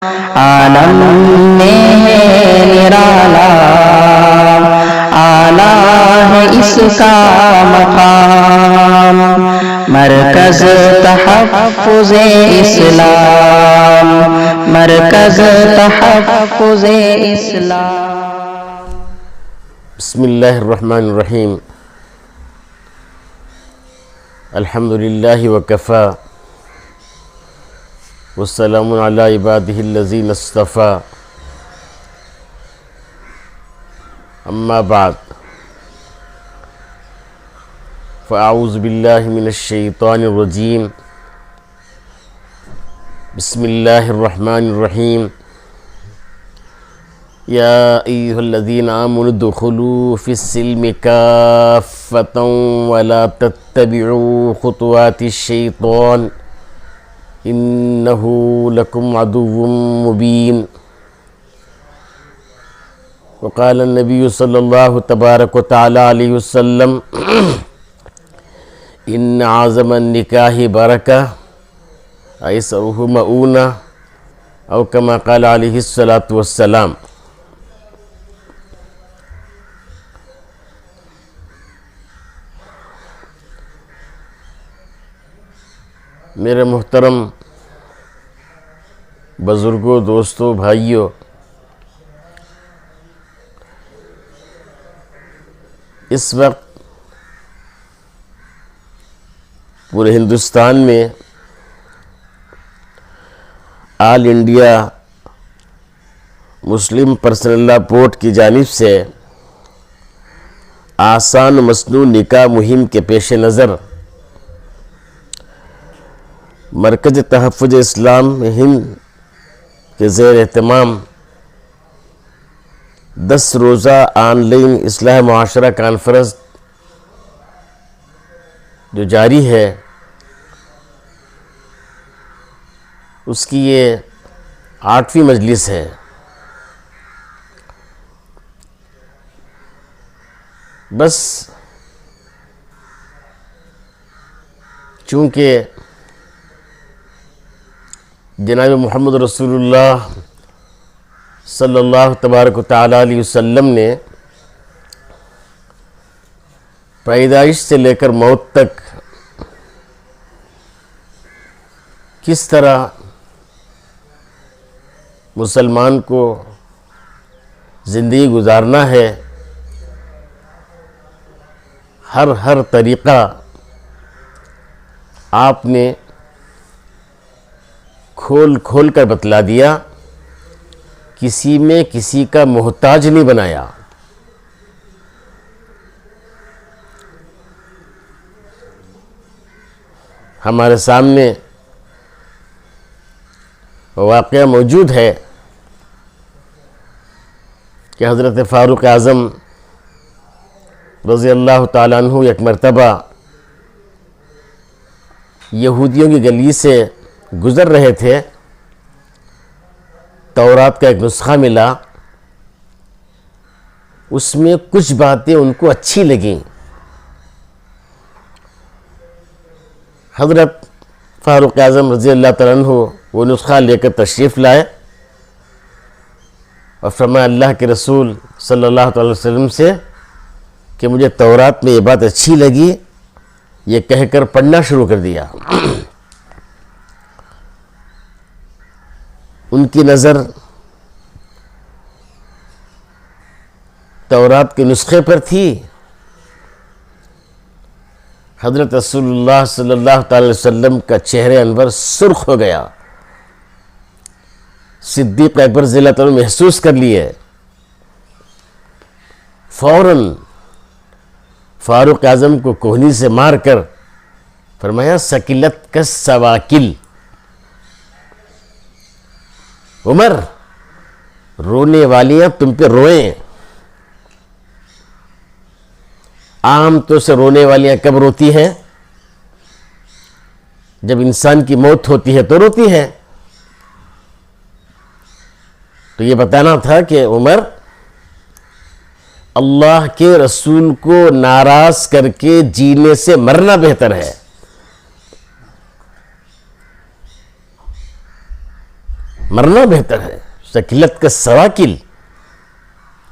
عالم میں ہے نرالا، اعلیٰ ہے اس کا مقام، مرکز تحفظ اسلام، مرکز تحفظ اسلام۔ بسم اللہ الرحمن الرحیم۔ الحمدللہ وکفی والسلام علی عبادہ الذین اصطفی، اما بعد فاعوذ باللہ من الشیطان الرجیم، بسم اللہ الرحمن الرحیم۔ یا ایہا الذین آمنوا ادخلوا فی السلم کافۃ ولا تتبعوا خطوات الشیطان انہ لکم عدو مبین۔ وقال النبی صلی اللہ تبارک و تعالی علیہ وسلم ان اعظم النکاح برکہ ایسرہ مؤونہ، او کما قال علیہ الصلاۃ والسلام۔ میرے محترم بزرگوں، دوستوں، بھائیوں، اس وقت پورے ہندوستان میں آل انڈیا مسلم پرسنل لا بورڈ کی جانب سے آسان و مسنون نکاح مہم کے پیش نظر مرکز تحفظ اسلام ہند کے زیر اہتمام 10 روزہ آن لائن اصلاح معاشرہ کانفرنس جو جاری ہے، اس کی یہ 8ویں مجلس ہے۔ بس چونکہ جناب محمد رسول اللہ صلی اللہ تبارک و تعالی علیہ وسلم نے پیدائش سے لے کر موت تک کس طرح مسلمان کو زندگی گزارنا ہے، ہر طریقہ آپ نے کھول کر بتلا دیا، کسی میں کسی کا محتاج نہیں بنایا۔ ہمارے سامنے واقعہ موجود ہے کہ حضرت فاروق اعظم رضی اللہ تعالیٰ عنہ ایک مرتبہ یہودیوں کی گلی سے گزر رہے تھے، تورات کا ایک نسخہ ملا، اس میں کچھ باتیں ان کو اچھی لگیں۔ حضرت فاروق اعظم رضی اللہ تعالیٰ عنہ وہ نسخہ لے کر تشریف لائے اور فرمایا اللہ کے رسول صلی اللہ علیہ وسلم سے کہ مجھے تورات میں یہ بات اچھی لگی، یہ کہہ کر پڑھنا شروع کر دیا۔ ان کی نظر تورات کے نسخے پر تھی۔ حضرت رسول اللہ صلی اللہ تعالی وسلم کا چہرہ انور سرخ ہو گیا۔ صدیق اکبر رضی اللہ تعالیٰ محسوس کر لیے، فوراً فاروق اعظم کو کوہنی سے مار کر فرمایا سکلت کس سواکل، عمر رونے والیاں تم پہ روئیں۔ عام طور سے رونے والیاں کب روتی ہیں؟ جب انسان کی موت ہوتی ہے تو روتی ہیں۔ تو یہ بتانا تھا کہ عمر، اللہ کے رسول کو ناراض کر کے جینے سے مرنا بہتر ہے۔ مرنا بہتر ہے. شکلت کا سواکل.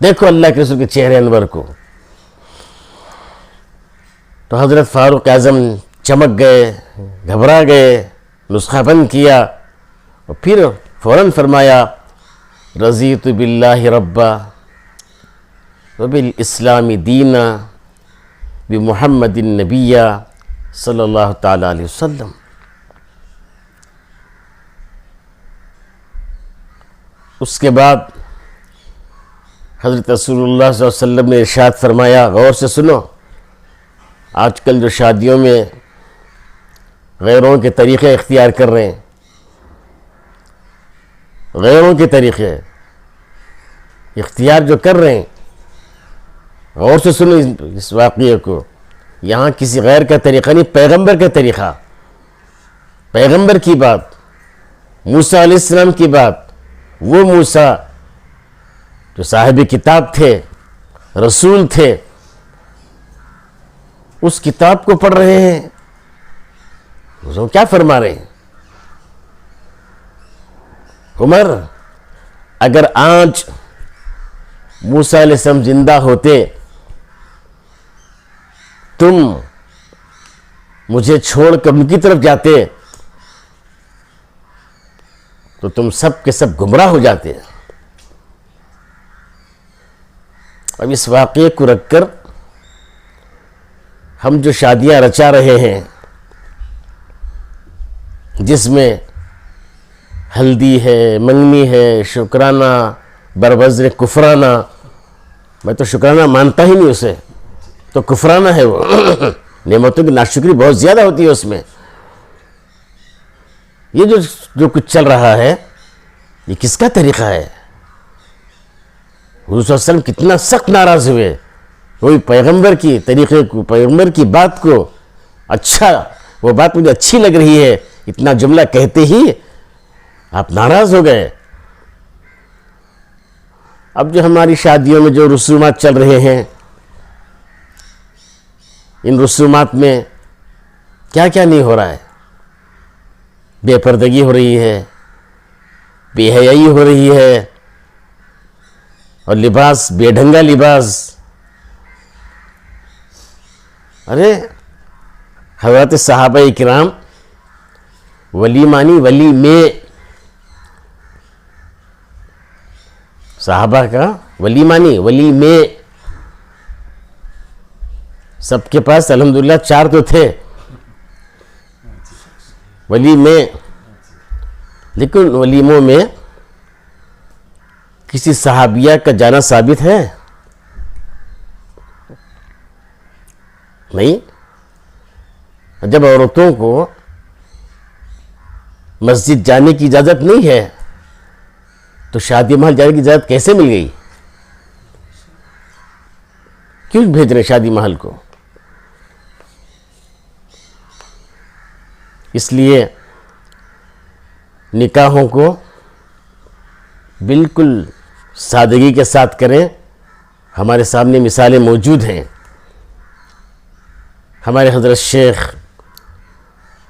دیکھو اللہ کے رسول کے چہرے انور کو. تو حضرت فاروق اعظم چمک گئے, گھبرا گئے, نسخہ بند کیا اور پھر فوراً فرمایا رضیت باللہ ربا وبالاسلام دینا بمحمد النبی صلی اللہ تعالی علیہ وسلم. اس کے بعد حضرت رسول اللہ صلی اللہ علیہ وسلم نے ارشاد فرمایا, غور سے سنو, آج کل جو شادیوں میں غیروں کے طریقے اختیار کر رہے ہیں, غیروں کے طریقے اختیار جو کر رہے ہیں, غور سے سنو اس واقعے کو. یہاں کسی غیر کا طریقہ نہیں, پیغمبر کا طریقہ, پیغمبر کی بات, موسیٰ علیہ السلام کی بات. وہ موسیٰ جو صاحب کتاب تھے, رسول تھے, اس کتاب کو پڑھ رہے ہیں. وہ کیا فرما رہے ہیں؟ عمر, اگر آج موسیٰ علیہ السلام زندہ ہوتے, تم مجھے چھوڑ کر ان کی طرف جاتے, تو تم سب کے سب گمراہ ہو جاتے. اب اس واقعے کو رکھ کر ہم جو شادیاں رچا رہے ہیں, جس میں ہلدی ہے, منگنی ہے, شکرانہ بروزر کفرانہ, میں تو شکرانہ مانتا ہی نہیں اسے, تو کفرانہ ہے وہ. نعمتوں کی ناشکری بہت زیادہ ہوتی ہے اس میں. یہ جو کچھ چل رہا ہے, یہ کس کا طریقہ ہے؟ حضور صلی اللہ علیہ وسلم کتنا سخت ناراض ہوئے. وہی پیغمبر کی طریقے کو, پیغمبر کی بات کو, اچھا وہ بات مجھے اچھی لگ رہی ہے, اتنا جملہ کہتے ہی آپ ناراض ہو گئے. اب جو ہماری شادیوں میں جو رسومات چل رہے ہیں, ان رسومات میں کیا کیا نہیں ہو رہا ہے. بے پردگی ہو رہی ہے, بے حیائی ہو رہی ہے, اور لباس بے ڈھنگا لباس. ارے حضرت صحابہ کرام ولیمانی ولی میں, صحابہ کا ولیمانی ولی میں, سب کے پاس الحمدللہ 4 تو تھے ولی میں, لیکن ولیموں میں کسی صحابیہ کا جانا ثابت ہے؟ نہیں. جب عورتوں کو مسجد جانے کی اجازت نہیں ہے, تو شادی محل جانے کی اجازت کیسے مل گئی؟ کیوں بھیج رہے شادی محل کو؟ اس لیے نکاحوں کو بالکل سادگی کے ساتھ کریں. ہمارے سامنے مثالیں موجود ہیں. ہمارے حضرت شیخ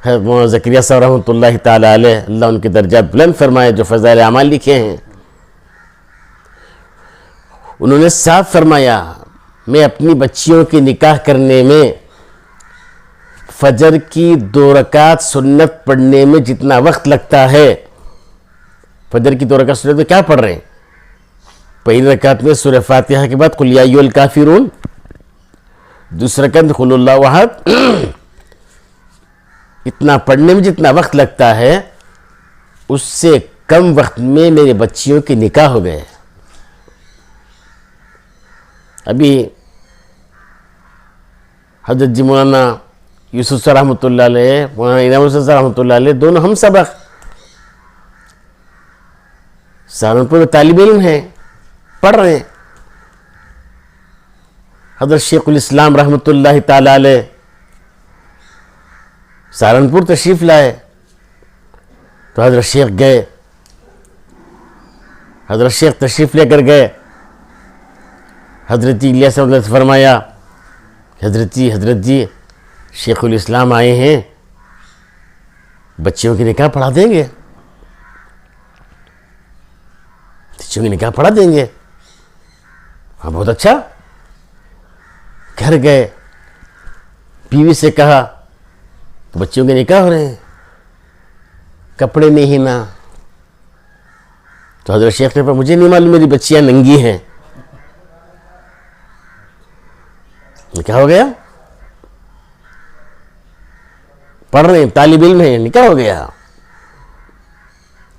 مولانا زکریا صاحب رحمۃ اللہ تعالی علیہ, اللہ ان کے درجات بلند فرمائے, جو فضائل اعمال لکھے ہیں, انہوں نے صاف فرمایا, میں اپنی بچیوں کی نکاح کرنے میں فجر کی 2 رکعت سنت پڑھنے میں جتنا وقت لگتا ہے, فجر کی 2 رکعت سنت میں کیا پڑھ رہے ہیں؟ پہلی رکعت میں سورہ فاتحہ کے بعد قل یا ایھا الکافرون, دوسری رکعت میں قل اللہ احد. اتنا پڑھنے میں جتنا وقت لگتا ہے, اس سے کم وقت میں میرے بچیوں کے نکاح ہو گئے. ابھی حضرت جی مولانا یوسف صاحب رحمۃ اللہ علیہ, مولانا انعام الحسن صاحب رحمۃ اللہ علیہ, دونوں ہم سبق سہارنپور میں طالب علم ہیں, پڑھ رہے ہیں. حضرت شیخ الاسلام رحمۃ اللہ تعالی علیہ سہارنپور تشریف لائے, تو حضرت شیخ گئے, حضرت شیخ تشریف لے کر گئے. حضرت الیاس صاحب نے فرمایا, حضرت جی شیخ الاسلام آئے ہیں, بچیوں کی نکاح پڑھا دیں گے؟ بچوں کی نکاح پڑھا دیں گے. ہاں بہت اچھا. گھر گئے, بیوی سے کہا تو بچوں کے نکاح ہو رہے ہیں, کپڑے نہیں نا. تو حضرت شیخ نے کہا مجھے نہیں معلوم میری بچیاں ننگی ہیں. نکاح ہو گیا, پڑھ رہے ہیں, طالب علم ہیں, نکاح ہو گیا.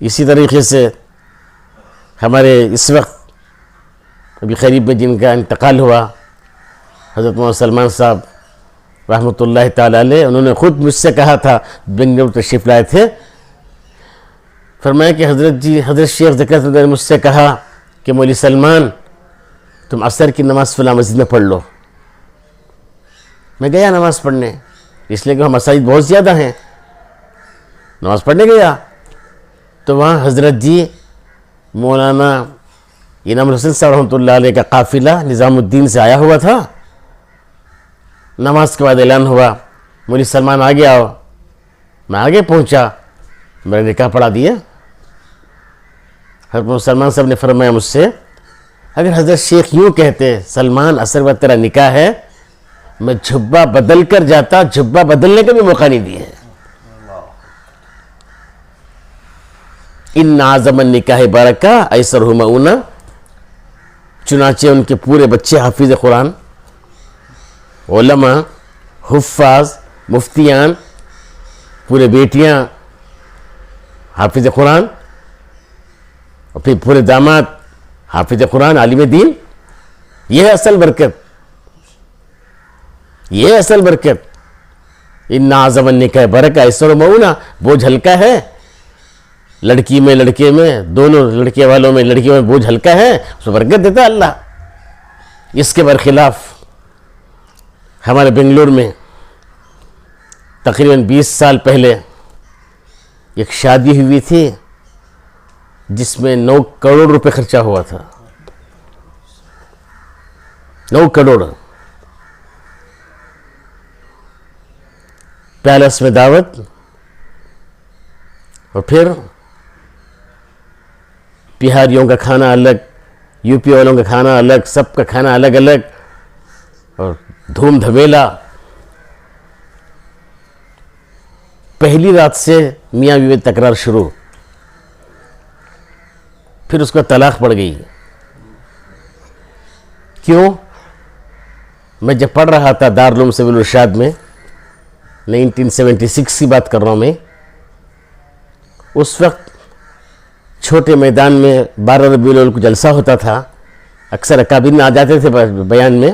اسی طریقے سے ہمارے اس وقت ابھی قریب میں جن کا انتقال ہوا, حضرت محمد سلمان صاحب رحمۃ اللہ تعالی علیہ, انہوں نے خود مجھ سے کہا تھا, بنگلور تشریف لائے تھے, فرمایا کہ حضرت شیخ زکریا نے مجھ سے کہا کہ مولوی سلمان تم عصر کی نماز فلاں مسجد میں پڑھ لو. میں گیا نماز پڑھنے, اس لیے کہ وہاں مساجد بہت زیادہ ہیں. نماز پڑھنے گیا تو وہاں حضرت جی مولانا انعام الحسن صاحب رحمۃ اللہ علیہ کا قافلہ نظام الدین سے آیا ہوا تھا. نماز کے بعد اعلان ہوا مولوی سلمان آگے آؤ. میں آگے پہنچا, میں نے نکاح پڑھا دیا. حضرت سلمان صاحب نے فرمایا مجھ سے اگر حضرت شیخ یوں کہتے سلمان عصر وقت تیرا نکاح ہے, میں جھبا بدل کر جاتا, جھبا بدلنے کا بھی موقع نہیں دیے. ان اعظم النکاح برکہ ایسرہ مؤونہ. چنانچہ ان کے پورے بچے حافظ قرآن, علماء, حفاظ, مفتیان, پورے بیٹیاں حافظ قرآن, اور پھر پورے داماد حافظ قرآن, عالم دین. یہ ہے اصل برکت, یہ اصل برکت. ان اعظم النکاح برکہ ایسرہ مؤونہ. بوجھ ہلکا ہے لڑکی میں لڑکے میں, دونوں لڑکے والوں میں لڑکیوں میں بوجھ ہلکا ہے, اس کو برکت دیتا ہے اللہ. اس کے برخلاف ہمارے بنگلور میں تقریباً 20 سال پہلے ایک شادی ہوئی تھی جس میں 9 کروڑ روپے خرچہ ہوا تھا. 9 کروڑ. پیلس میں دعوت, اور پھر بہاریوں کا کھانا الگ, یو پی والوں کا کھانا الگ, سب کا کھانا الگ الگ, اور دھوم دھمیلا. پہلی رات سے میاں بیوی تکرار شروع, پھر اس کو طلاق پڑ گئی. کیوں؟ میں جب پڑھ رہا تھا دارالعلوم سبیل الرشاد میں 1976 کی بات کر رہا ہوں میں, اس وقت چھوٹے میدان میں 12 ربیع الاول کو جلسہ ہوتا تھا, اکثر اکابرین آ جاتے تھے بیان میں.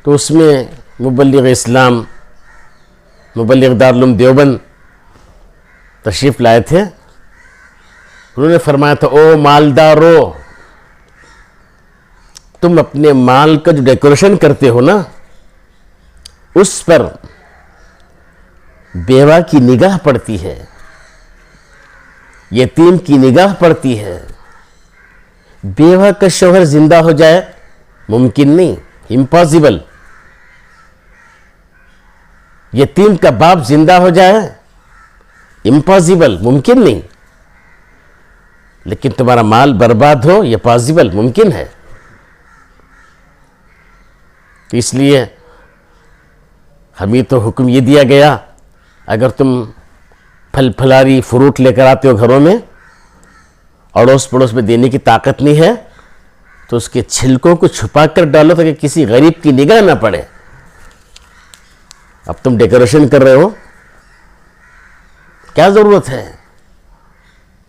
تو اس میں مبلغ اسلام, مبلغ دارالعلوم دیوبند تشریف لائے تھے. انہوں نے فرمایا تھا او مالدارو, تم اپنے مال کا جو ڈیکوریشن کرتے ہو نا, اس پر بیوہ کی نگاہ پڑتی ہے, یتیم کی نگاہ پڑتی ہے. بیوہ کا شوہر زندہ ہو جائے ممکن نہیں, امپاسبل. یتیم کا باپ زندہ ہو جائے امپاسبل, ممکن نہیں. لیکن تمہارا مال برباد ہو یہ پاسبل, ممکن ہے. تو اس لیے ہمیں تو حکم یہ دیا گیا اگر تم پھل پھلاری فروٹ لے کر آتے ہو گھروں میں, اڑوس پڑوس میں دینے کی طاقت نہیں ہے, تو اس کے چھلکوں کو چھپا کر ڈالو تاکہ کسی غریب کی نگاہ نہ پڑے. اب تم ڈیکوریشن کر رہے ہو, کیا ضرورت ہے,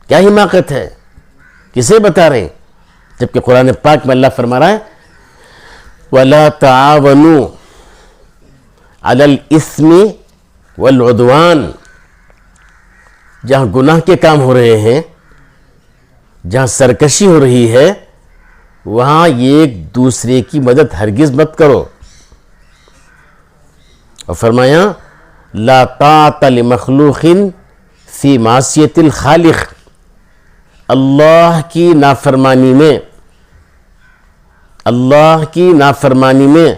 کیا حماقت ہے, کسے بتا رہے ہیں؟ جبکہ قرآن پاک میں اللہ فرما رہا ہے وَلَا تَعَاوَنُوا عَلَى الْإِثْمِ وَالْعُدْوَانِ. جہاں گناہ کے کام ہو رہے ہیں, جہاں سرکشی ہو رہی ہے, وہاں ایک دوسرے کی مدد ہرگز مت کرو. اور فرمایا لا طاعت لمخلوق فی معصیت الخالق. اللہ کی نافرمانی میں, اللہ کی نافرمانی میں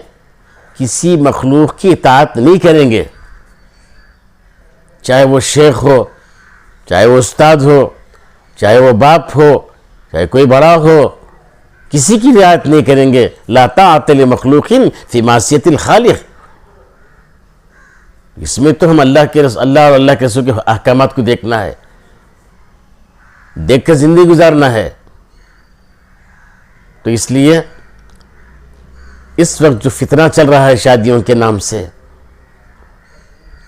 کسی مخلوق کی اطاعت نہیں کریں گے, چاہے وہ شیخ ہو, چاہے وہ استاد ہو, چاہے وہ باپ ہو, چاہے کوئی بڑا ہو، کسی کی رعایت نہیں کریں گے. لا طاعۃ لمخلوق فی معصیۃ الخالق. اس میں تو ہم اللہ اور اللہ کے رسول کے احکامات کو دیکھنا ہے، دیکھ کر زندگی گزارنا ہے. تو اس لیے اس وقت جو فتنہ چل رہا ہے شادیوں کے نام سے،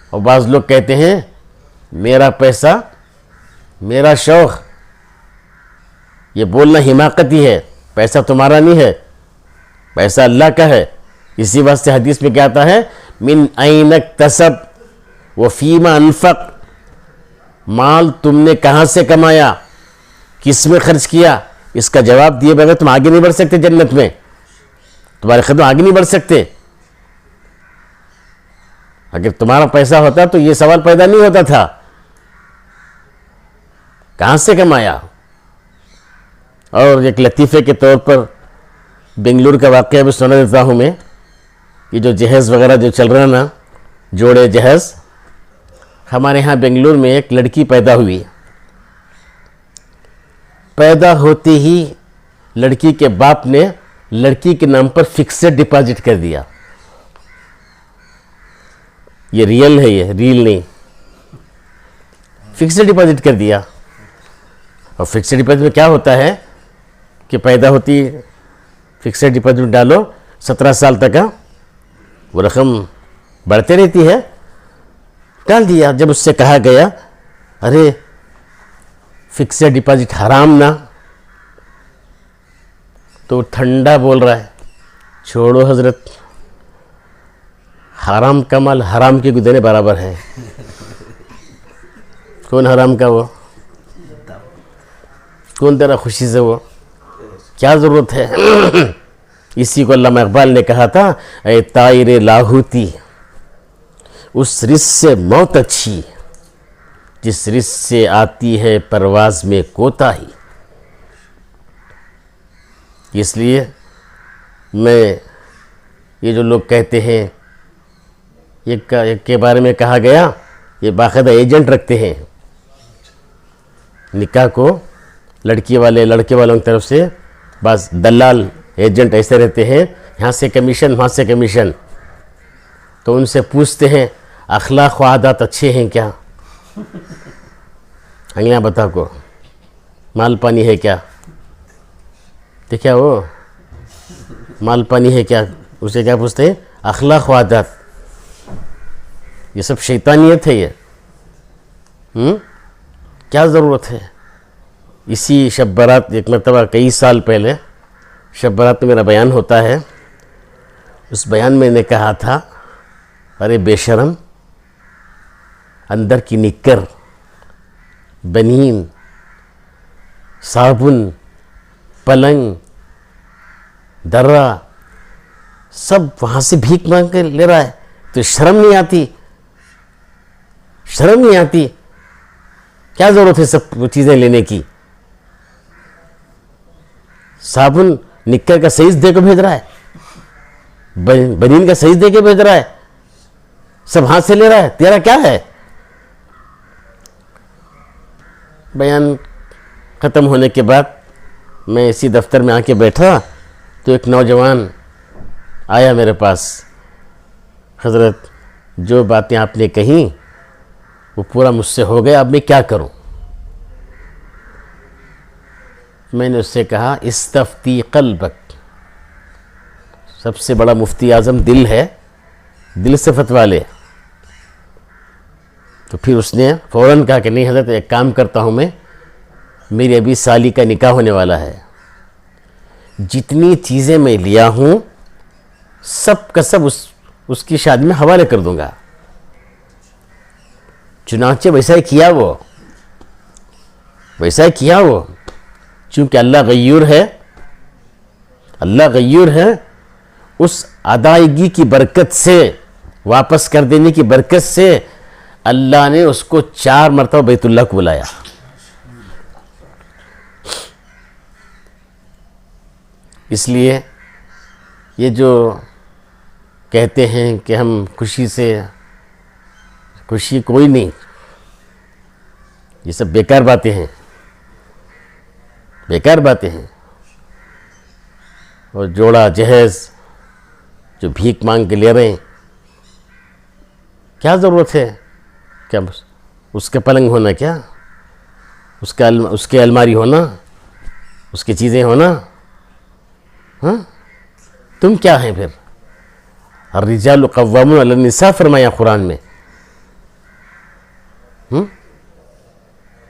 اور بعض لوگ کہتے ہیں میرا پیسہ میرا شوق، یہ بولنا حماقت ہی ہے. پیسہ تمہارا نہیں ہے، پیسہ اللہ کا ہے. اسی واسطے حدیث میں کیا آتا ہے، من این اکتسب وفیما انفق. مال تم نے کہاں سے کمایا، کس میں خرچ کیا، اس کا جواب دیے بغیر تم آگے نہیں بڑھ سکتے. جنت میں تمہارے قدم آگے نہیں بڑھ سکتے. اگر تمہارا پیسہ ہوتا تو یہ سوال پیدا نہیں ہوتا تھا، کہاں سے کمایا. اور ایک لطیفے کے طور پر بنگلور کا واقعہ بھی سنا دیتا ہوں میں. یہ جو جہیز وغیرہ جو چل رہا نا، جوڑے جہیز، ہمارے ہاں بنگلور میں ایک لڑکی پیدا ہوئی. پیدا ہوتے ہی لڑکی کے باپ نے لڑکی کے نام پر فکسڈ ڈپازٹ کر دیا. یہ ریئل ہے، یہ ریل نہیں، فکسڈ ڈپازٹ کر دیا. اور فکسڈ ڈپازٹ میں کیا ہوتا ہے کہ پیدا ہوتی فکسڈ ڈپازٹ ڈالو 17 سال تک وہ رقم بڑھتے رہتی ہے. ڈال دیا. جب اس سے کہا گیا ارے فکسڈ ڈپازٹ حرام نا، تو ٹھنڈا بول رہا ہے چھوڑو حضرت، حرام کا مال حرام کے گدنے برابر ہے. کون حرام کا وہ، کون تیرا خوشی سے وہ، کیا ضرورت ہے. اسی کو علامہ اقبال نے کہا تھا، اے طائر لاہوتی اس رزق سے موت اچھی، جس رزق سے آتی ہے پرواز میں کوتاہی. اس لیے میں یہ جو لوگ کہتے ہیں ایک کے بارے میں کہا گیا، یہ باقاعدہ ایجنٹ رکھتے ہیں نکاح کو، لڑکی والے لڑکے والوں کی طرف سے بعض دلال ایجنٹ ایسے رہتے ہیں، یہاں سے کمیشن وہاں سے کمیشن. تو ان سے پوچھتے ہیں اخلاق و عادات اچھے ہیں کیا، انگلیاں بتا کو، مال پانی ہے کیا، تو کیا وہ مال پانی ہے کیا، اسے کیا پوچھتے ہیں اخلاق و عادات. یہ سب شیطانیت ہے. یہ کیا ضرورت ہے. اسی شب برات ایک مرتبہ کئی سال پہلے شب برات میں میرا بیان ہوتا ہے. اس بیان میں نے کہا تھا ارے بے شرم، اندر کی نکر، بنین، صابن، پلنگ، درہ، سب وہاں سے بھیک مانگ کے لے رہا ہے. تو شرم نہیں آتی، شرم نہیں آتی. کیا ضرورت ہے سب چیزیں لینے کی. صابن نکر کا سائز دے کے بھیج رہا ہے، بنین کا سائز دے کے بھیج رہا ہے، سب ہاتھ سے لے رہا ہے. تیرا کیا ہے. بیان ختم ہونے کے بعد میں اسی دفتر میں آ کے بیٹھا تو ایک نوجوان آیا میرے پاس، حضرت جو باتیں آپ نے کہیں وہ پورا مجھ سے ہو گیا، اب میں کیا کروں. میں نے اس سے کہا استفتی قلبک. سب سے بڑا مفتی اعظم دل ہے، دل سے فتویٰ لے. تو پھر اس نے فوراً کہا کہ نہیں حضرت ایک کام کرتا ہوں، میں میری ابھی سالی کا نکاح ہونے والا ہے، جتنی چیزیں میں لیا ہوں سب کا سب اس کی شادی میں حوالے کر دوں گا. چنانچہ ویسا ہی کیا، وہ ویسا ہی کیا وہ. چونکہ اللہ غیور ہے، اللہ غیور ہے، اس ادائیگی کی برکت سے، واپس کر دینے کی برکت سے اللہ نے اس کو 4 مرتبہ بیت اللہ کو بلایا. اس لیے یہ جو کہتے ہیں کہ ہم خوشی سے، خوشی کوئی نہیں، یہ سب بیکار باتیں ہیں. بیکار باتیں ہیں. اور جوڑا جہیز جو بھیک مانگ کے لے رہے ہیں، کیا ضرورت ہے؟ کیا اس کے پلنگ ہونا، کیا اس کے الماری ہونا، اس کی چیزیں ہونا؟ ہاں، تم کیا ہیں پھر؟ الرجال قوامون علی النساء فرمایا قرآن میں.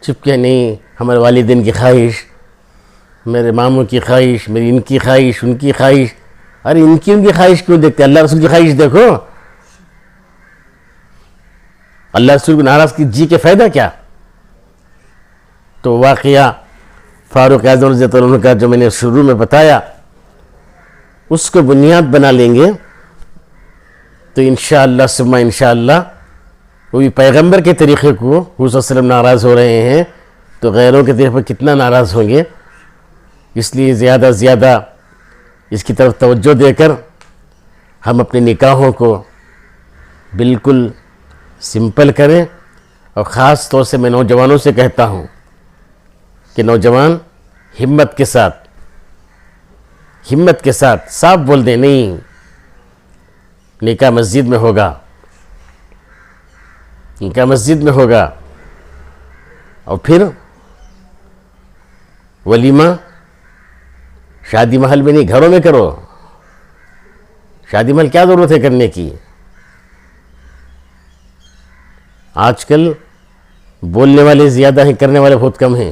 چپ کے نہیں، ہمارے والدین کی خواہش، میرے ماموں کی خواہش، میری ان کی خواہش، ان کی خواہش. ارے ان کی خواہش کیوں دیکھتے؟ اللہ رسول کی خواہش دیکھو. اللہ رسول کو ناراض کی جی کے فائدہ کیا؟ تو واقعہ فاروق اعظم رضی اللہ عنہ کا جو میں نے شروع میں بتایا، اس کو بنیاد بنا لیں گے تو انشاءاللہ ثم انشاءاللہ وہ بھی پیغمبر کے طریقے کو حضور صلی اللہ علیہ وسلم ناراض ہو رہے ہیں تو غیروں کے طریقے پر کتنا ناراض ہوں گے. اس لیے زیادہ سے زیادہ اس کی طرف توجہ دے کر ہم اپنے نکاحوں کو بالکل سمپل کریں. اور خاص طور سے میں نوجوانوں سے کہتا ہوں کہ نوجوان ہمت کے ساتھ صاف بول دیں، نہیں نکاح مسجد میں ہوگا، نکاح مسجد میں ہوگا. اور پھر ولیمہ شادی محل میں نہیں، گھروں میں کرو. شادی محل کیا ضرورت ہے کرنے کی؟ آج کل بولنے والے زیادہ ہیں، کرنے والے بہت کم ہیں.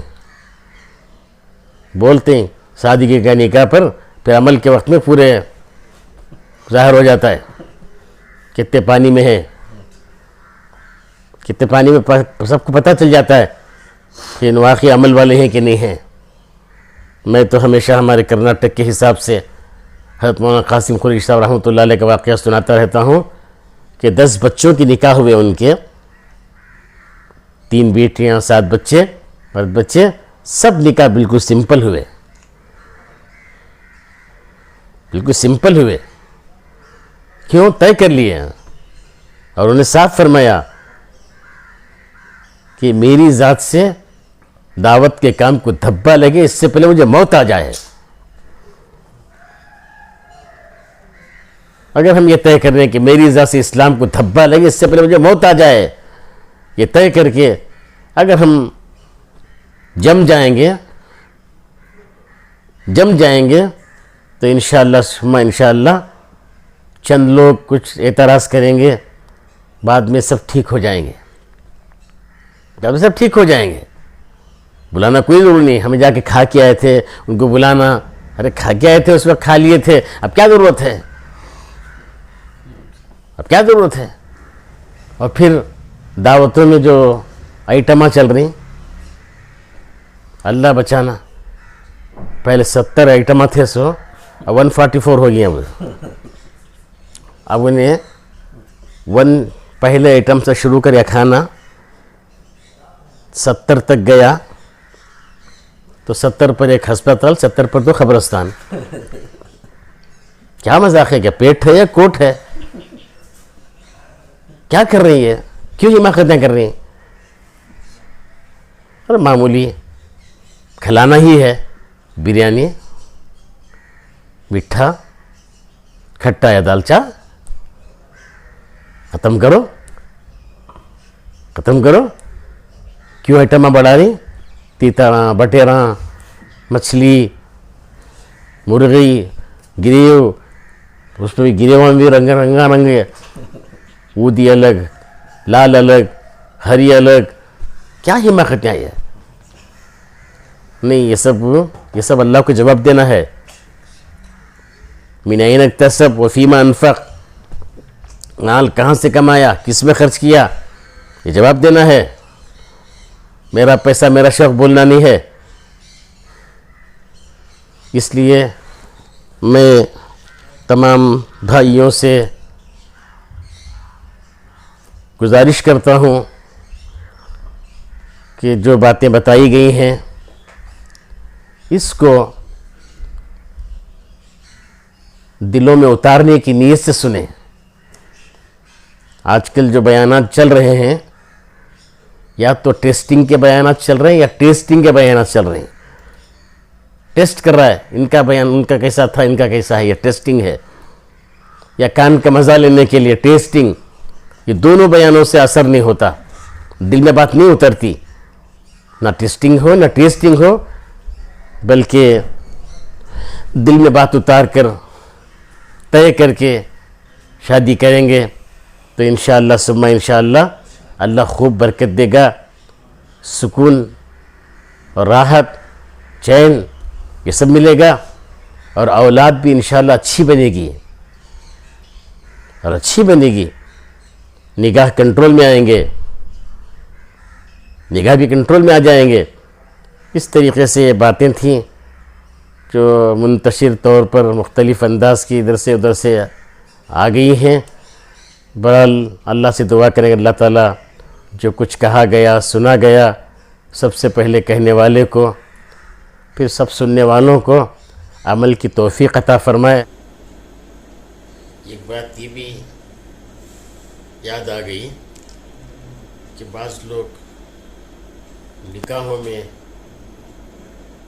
بولتے ہیں شادی کے کا نکاح پر، پھر عمل کے وقت میں پورے ظاہر ہو جاتا ہے کتنے پانی میں ہے، کتنے پانی میں سب کو پتہ چل جاتا ہے کہ واقعی عمل والے ہیں کہ نہیں ہیں. میں تو ہمیشہ ہمارے کرناٹک کے حساب سے حضرت مولانا قاسم قریشی صاحب رحمۃ اللہ علیہ کا واقعہ سناتا رہتا ہوں کہ 10 بچوں کی نکاح ہوئے ان کے، 3 بیٹیاں 7 بچے، مرد بچے، سب نکاح بالکل سمپل ہوئے، بالکل سمپل ہوئے. کیوں؟ طے کر لیے. اور انہیں صاف فرمایا کہ میری ذات سے دعوت کے کام کو دھبا لگے اس سے پہلے مجھے موت آ جائے. اگر ہم یہ طے کر رہے ہیں کہ میری ذات سے اسلام کو دھبا لگے اس سے پہلے مجھے موت آ جائے، یہ طے کر کے اگر ہم جم جائیں گے تو انشاءاللہ ثم انشاءاللہ چند لوگ کچھ اعتراض کریں گے، بعد میں سب ٹھیک ہو جائیں گے. جب سب ٹھیک ہو جائیں گے، بلانا کوئی ضرور نہیں. ہمیں جا کے کھا کے آئے تھے، ان کو بلانا، ارے کھا کے آئے تھے اس وقت، کھا لیے تھے، اب کیا ضرورت ہے؟ اور پھر دعوتوں میں جو آئٹمیں چل رہی، اللہ بچانا، پہلے 70 آئٹمیں تھے، سو اب 144 ہو گئی ہیں. اب انہیں پہلے آئٹم سے شروع کریا کھانا، 70 تک گیا تو 70 پر ایک ہسپتال، 70 پر تو قبرستان. کیا مذاق ہے؟ کیا پیٹ ہے یا کوٹ ہے؟ کیا کر رہی ہے؟ کیوں حماقتیں کر رہی ہیں؟ اور معمولی کھلانا ہی ہے، بریانی، میٹھا، کھٹا یا دال چا، ختم کرو. کیوں آئٹمیں بڑھا رہی؟ تیتاراں، بٹیراں، مچھلی، مرغی، گریو، اس میں بھی گریواں بھی رنگ ہے، اودی الگ، لال الگ، ہری الگ. کیا حماقتیں ہیں؟ نہیں، یہ سب اللہ کو جواب دینا ہے. من این اکتسب وفیما انفق، مال کہاں سے کمایا، کس میں خرچ کیا، یہ جواب دینا ہے. میرا پیسہ میرا شوق بولنا نہیں ہے. اس لیے میں تمام بھائیوں سے گزارش کرتا ہوں کہ جو باتیں بتائی گئی ہیں اس کو دلوں میں اتارنے کی نیت سے سنیں. آج کل جو بیانات چل رہے ہیں، یا تو ٹیسٹنگ کے بیانات چل رہے ہیں یا ٹیسٹنگ کے بیانات چل رہے ہیں. ٹیسٹ کر رہا ہے، ان کا بیان ان کا کیسا تھا، ان کا کیسا ہے، یہ ٹیسٹنگ ہے، یا کان کا مزہ لینے کے لیے ٹیسٹنگ. یہ دونوں بیانوں سے اثر نہیں ہوتا، دل میں بات نہیں اترتی، نہ ٹیسٹنگ ہو نہ ٹیسٹنگ ہو، بلکہ دل میں بات اتار کر طے کر کے شادی کریں گے تو انشاءاللہ ثم انشاءاللہ اللہ خوب برکت دے گا، سکون اور راحت، چین، یہ سب ملے گا، اور اولاد بھی انشاءاللہ اچھی بنے گی، اور اچھی بنے گی. نگاہ کنٹرول میں آئیں گے، نگاہ بھی کنٹرول میں آ جائیں گے. اس طریقے سے یہ باتیں تھیں جو منتشر طور پر مختلف انداز کی ادھر سے ادھر سے آ گئی ہیں. بہرحال اللہ سے دعا کریں اللہ تعالیٰ جو کچھ کہا گیا سنا گیا، سب سے پہلے کہنے والے کو، پھر سب سننے والوں کو عمل کی توفیق عطا فرمائے. ایک بات یہ بھی یاد آ گئی کہ بعض لوگ نکاحوں میں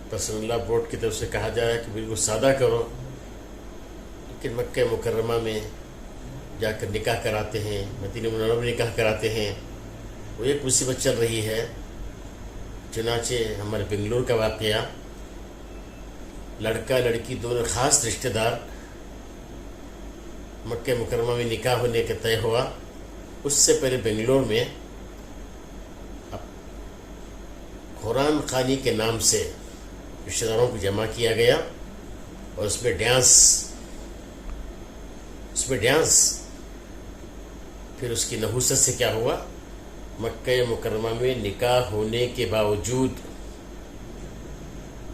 پسند اللہ بورڈ کی طرف سے کہا جا رہا ہے کہ بالکل سادہ کرو، لیکن مکہ مکرمہ میں جا کر نکاح کراتے ہیں، مدینہ منورہ میں نکاح کراتے ہیں. وہ ایک مصیبت چل رہی ہے. چنانچہ ہمارے بنگلور کا واقعہ، لڑکا لڑکی دونوں خاص رشتہ دار، مکہ مکرمہ میں نکاح ہونے کا طے ہوا. اس سے پہلے بنگلور میں قرآن خوانی کے نام سے رشتہ داروں کو جمع کیا گیا، اور اس میں ڈانس. پھر اس کی نحوست سے کیا ہوا، مکہ مکرمہ میں نکاح ہونے کے باوجود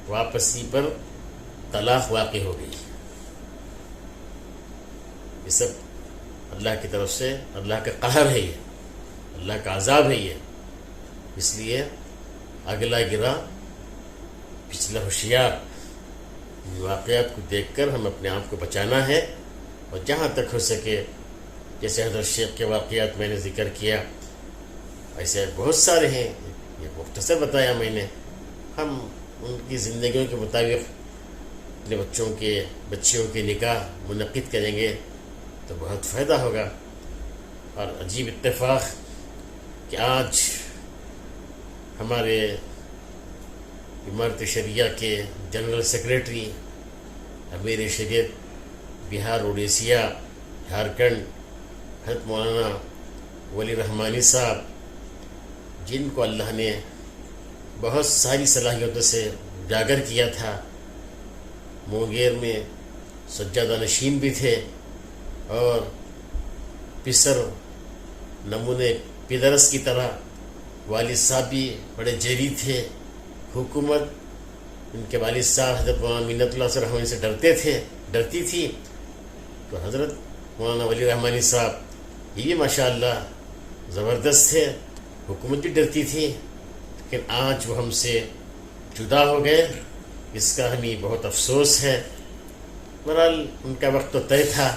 واپسی پر طلاق واقع ہو گئی. یہ سب اللہ کی طرف سے اللہ کا قہر ہے، یہ اللہ کا عذاب ہے. یہ اس لیے اگلا گرا پچھلا ہوشیار. واقعات کو دیکھ کر ہم اپنے آپ کو بچانا ہے، اور جہاں تک ہو سکے، جیسے حضرت شیخ کے واقعات میں نے ذکر کیا، ایسے بہت سارے ہیں، یہ مختصر بتایا میں نے. ہم ان کی زندگیوں کے مطابق اپنے بچیوں کے نکاح منعقد کریں گے تو بہت فائدہ ہوگا. اور عجیب اتفاق کہ آج ہمارے امارت شریعہ کے جنرل سیکریٹری امیر شریعت بہار، اڑیسہ، جھارکھنڈ، حضرت مولانا ولی رحمانی صاحب، جن کو اللہ نے بہت ساری صلاحیتوں سے اجاگر کیا تھا، مونگیر میں سجادہ نشین بھی تھے، اور پسر نمونے پدرس کی طرح والد صاحب بھی بڑے جری تھے. حکومت ان کے والد صاحب حضرت مولانا منت اللہ سے رحمانی سے ڈرتی تھی، تو حضرت مولانا ولی رحمانی صاحب یہ بھی ماشاءاللہ زبردست تھے، حکومت بھی ڈرتی تھی. لیکن آج وہ ہم سے جدا ہو گئے، اس کا ہمیں بہت افسوس ہے. بہرحال ان کا وقت تو طے تھا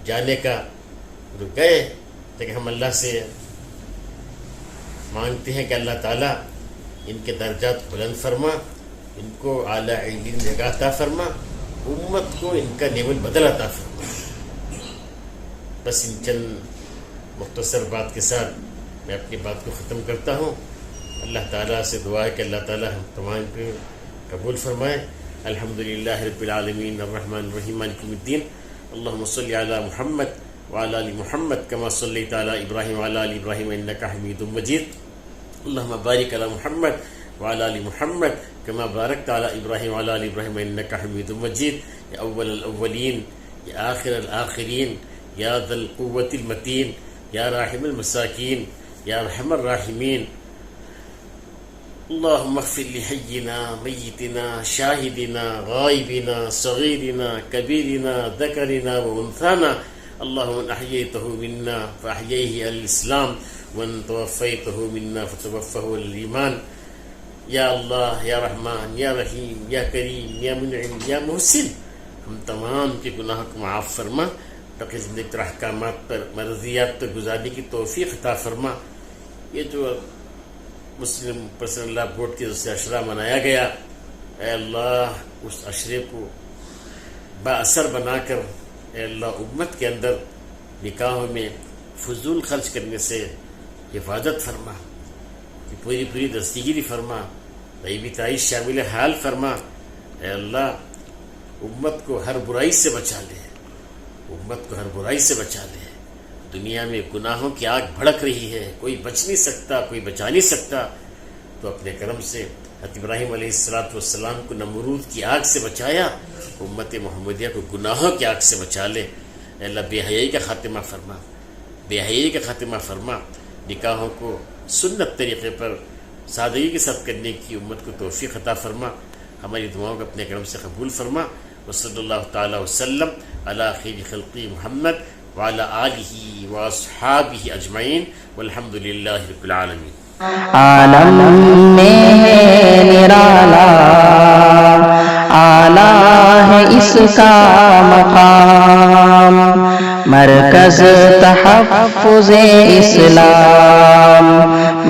جانے کا، رک گئے. لیکن ہم اللہ سے مانگتے ہیں کہ اللہ تعالیٰ ان کے درجات بلند فرما، ان کو اعلیٰ علم جگہ عطا فرما، امت کو ان کا لیول بدل عطا فرما. بس ان چند مختصر بات کے ساتھ میں اپنی بات کو ختم کرتا ہوں. اللہ تعالیٰ سے دعا ہے کہ اللہ تعالیٰ ہم تمام کو قبول فرمائے. الحمدللہ رب العالمین الرحمن الرحیم مالک یوم الدین. اللہم صلی علی محمد وعلی آل محمد کما صلیت علی ابراہیم وعلی آل ابراہیم انک حمید مجید. اللہم بارک علی محمد وعلی آل محمد کما بارکت علی ابراہیم وعلی آل ابراہیم انک حمید مجید. یا اول الاولین، یا آخر الآخرین، یا ذا القوة المتین، یا راحم المساکین، یا ارحم الراحمین. اللهم اغفر لحينا ميتنا شاهدنا غائبنا صغيرنا كبيرنا ذكرنا وانثانا. اللهم من احييته منا فاحييه على الاسلام ومن توفيته منا فتوفه على الايمان. یا اللہ، یا رحمان، یا رحیم، یا کریم، یا منعم، یا محسن، ہم تمام کے گناہ کو معاف فرما. تاکہ زندگی کے احکامات پر مرضیات پر گزارنے کی توفیق عطا فرما. یہ جو مسلم پرسنل لا بورڈ کی طرف سے عشرہ منایا گیا، اے اللہ اس عشرے کو با اثر بنا کر اے اللہ امت کے اندر نکاحوں میں فضول خرچ کرنے سے حفاظت فرما، پوری پوری دستگیری فرما، غیبی تائید شامل حال فرما۔ اے اللہ امت کو ہر برائی سے بچا لے، امت کو ہر برائی سے بچا لے۔ دنیا میں گناہوں کی آگ بھڑک رہی ہے، کوئی بچ نہیں سکتا، کوئی بچا نہیں سکتا، تو اپنے کرم سے حضرت ابراہیم علیہ السلام کو نمرود کی آگ سے بچایا، امت محمدیہ کو گناہوں کی آگ سے بچا لے۔ اے اللہ بے حیائی کا خاتمہ فرما، بے حیائی کا خاتمہ فرما، نکاحوں کو سنت طریقے پر سادگی کے ساتھ کرنے کی امت کو توفیق عطا فرما، ہماری دعاؤں کو اپنے کرم سے قبول فرما۔ وصلی اللہ تعالی وسلم علی خیر خلقی محمد وعلی آلہ واصحابہ اجمعین والحمد للہ رب العالمین۔ عالم میں ہے نرالا، اعلیٰ ہے اس کا مقام، مرکز تحفظ اسلام،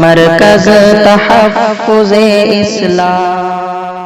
مرکز تحفظ اسلام۔